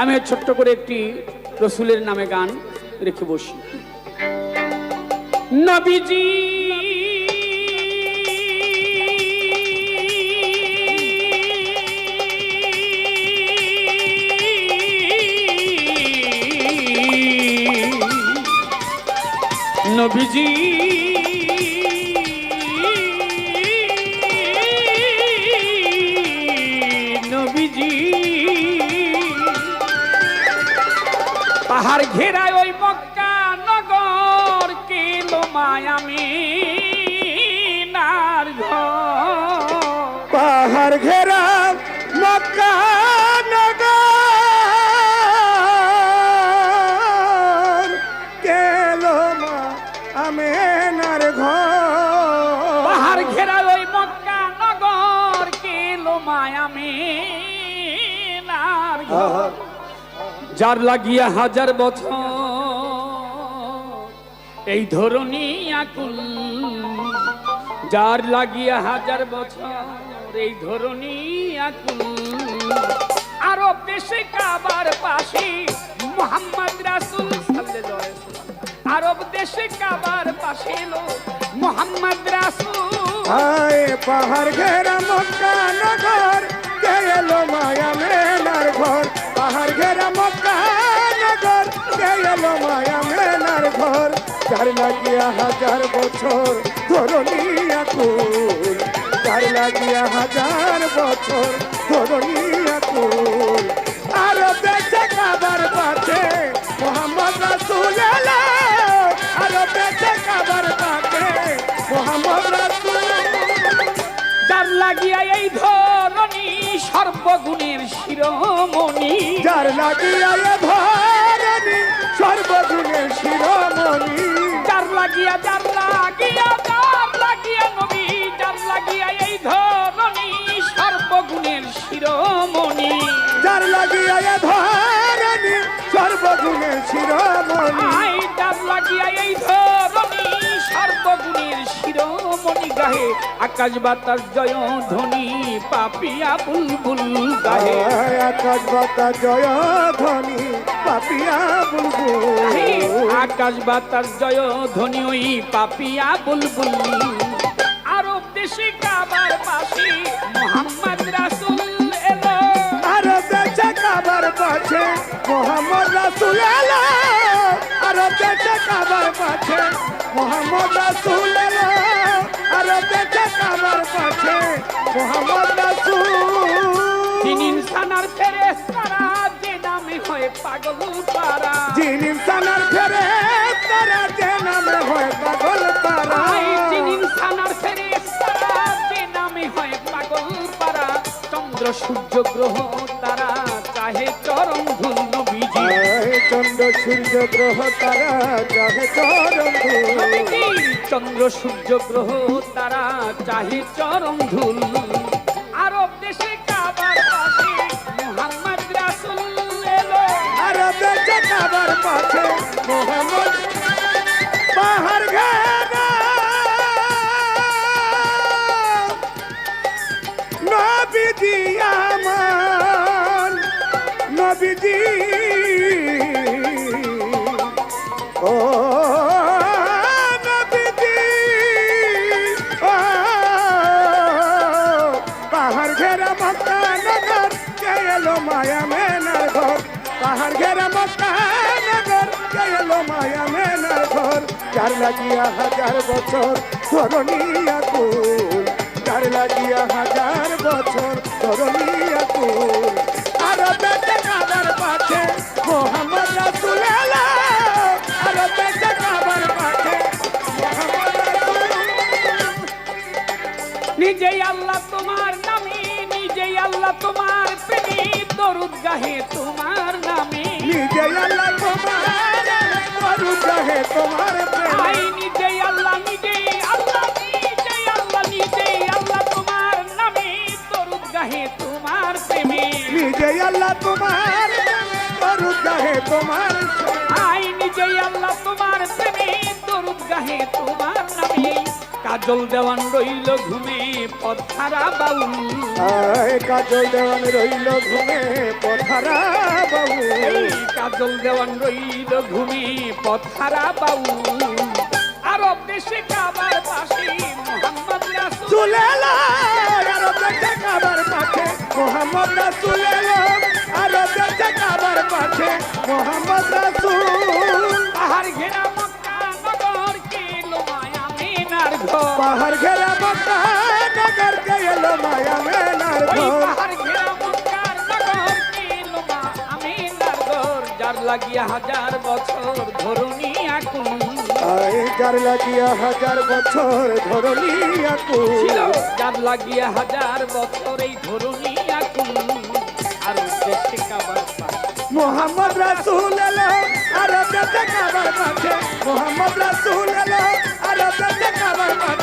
আমি ছোট্ট করে একটি রসুলের নামে গান রেখে বসি। নবীজি নবীজি নবীজি পাহাড় ঘেরায় ওই মক্কা নগর কেলো মায়ামিনার ঘর। পাহাড় ঘেরা মক্কা নগর কেলো মা আমেনার ঘর। পাহাড় ঘেরা ওই মক্কা নগর কেলো মায়ামিনার ঘর। যার লাগিয়া হাজার বছর এই ধরনী আকুল, যার লাগিয়া হাজার বছর এই ধরনী আকুল। আরব দেশে কাবার পাশে মুহাম্মদ রাসূল সাল্লাল্লাহু আলাইহি ওয়াসাল্লাম, আরব দেশে কাবার পাশে এলো মুহাম্মদ রাসূল। হায় পাহাড় ঘেরা মক্কা নগর কেলো মায়া মেনার ঘর। পাহাড় ঘেরা মক্কা নগর কেলো মায়া মেনার ঘর। যার লাগিয়া হাজার বছর ধরনী আকুল, যার লাগিয়া হাজার বছর ধরনী আকুল। আর বেঁচে কাবার পাশে মোহাম্মদ রাসূল এলো, আর বেঁচে কাবার পাশে মোহাম্মদ রাসূল। যার লাগিয়া এই ধরনী সর্বগুণের শিরোমণি, যার লাগিয়া এ ধরনী সর্বগুণের শিরোমণি। যার লাগিয়া যার লাগিয়া যার লাগিয়া নবী, যার লাগিয়া এই ধরনী সর্বগুণের শিরোমণি। যার লাগিয়া এ ধরনী সর্বগুণের শিরোমণি। যার লাগিয়া এই ধরনী সর্বগুণের শিরোমণি গাহে আকাশ বাতাস জয় ধ্বনি পাপিয়া বুলবুল গাহে। আকাশ বাতাস জয় ধ্বনি পাপিয়া বুলবুল। আকাশ বাতাস জয় ধ্বনি ওই পাপিয়া বুলবুল। আরব দেশে কাবার পাশে মুহাম্মদ রাসূল এলো, আরব দেশে কাবার পাশে মোহাম্মদ রাসূল এলো, আরব দেশে কাবার পাশে মোহাম্মদ রাসূল এলো, আরব দেশে কাবার পাশে মোহাম্মদ রাসূল। যিনি ইনসানার ফেরেশতারা যে নামে হয় পাগল পারা, যিনি ইনসানার ফেরেশতারা যে নামে হয় পাগল পারা। যিনি ইনসানার ফেরেশতারা যে নামে হয় পাগল পারা। চন্দ্র সূর্য গ্রহ তারা চাহে চরণ ধুল নবীজি। চন্দ্র সূর্য গ্রহ তারা চাহে চরণ ধুল। চন্দ্র সূর্য গ্রহ তারা চাহে চরণ ধুল। আরব দেশে কাবার পাশে মুহাম্মদ রাসূল এলো, আরব দেশে কাবার পাশে মোহাম্মদ। পাহাড় ঘেরা নবীজি আমার নবীজি ও নবীজি ও। পাহাড় ঘেরা মক্কা নগর কেলো মায়া মেনার ঘর। পাহাড় ঘেরা মক্কা নগর কেলো মায়া মেনার ঘর। যার লাগিয়া হাজার বছর ধরনী আকুল, যার লাগিয়া হাজার বছর ধরনী আকুল। আর বেঁচে কাবার পাশে মোহাম্মদ রাসূল এলো, আর বেঁচে কাবার পাশে মোহাম্মদ রাসূল। নিজেই আল্লাহ তোমার নামে, নিজেই আল্লাহ তোমার প্রেমে দরুদ গাহে তোমার নামে। নিজেই আল্লাহ তোমার দরুদ গাহে তোমার প্রেমে। নিজেই আল্লাহ নিজেই আল্লাহ নিজেই আল্লাহ নিজেই আল্লাহ তোমার নামে দরুদ গাহে তোমার প্রেমে। নিজেই আল্লাহ তোমার দরুদ গাহে তোমার নিজেই আল্লাহ তোমার প্রেমে দরুদ গাহে তোমার নামে। কাজল দেওয়ান রইল ঘুমে পথহারা বাউল কাজল দেওয়ান রইল ঘুমে পথারা বাবু এই কাজল দেওয়ান রইল ঘুমে পথহারা বাউল আরব দেশে কাবার পাশে মোহাম্মদ রাসূল চলে এলো আরব দেশে কাবার পাশে মোহাম্মদ রাসূল এলো আরব দেশে কাবার পাশে মোহাম্মদ রাসূল পাহাড় ঘেরা মক্কা নগর কে এলো মায়ামিনার ঘর পাহাড় ঘেরা মক্কা নগর কে এলো মায়া মেনার ওই ঘর পাহাড় ঘেরা মক্কার নগর কে এলো মায়ামিনার ঘর যার লাগিয়া হাজার বছর ধরুনি আকুল আয় যার লাগিয়া হাজার বছর ধরনি আকুল ছিল যার লাগিয়া হাজার বছর এই ধরুনি আকুল আর দেশে কাবার পাশে মোহাম্মদ রাসূল এলো আরব দেশে কাবার পাশে মোহাম্মদ রাসূল এলো আরব দেশে কাবার পাশে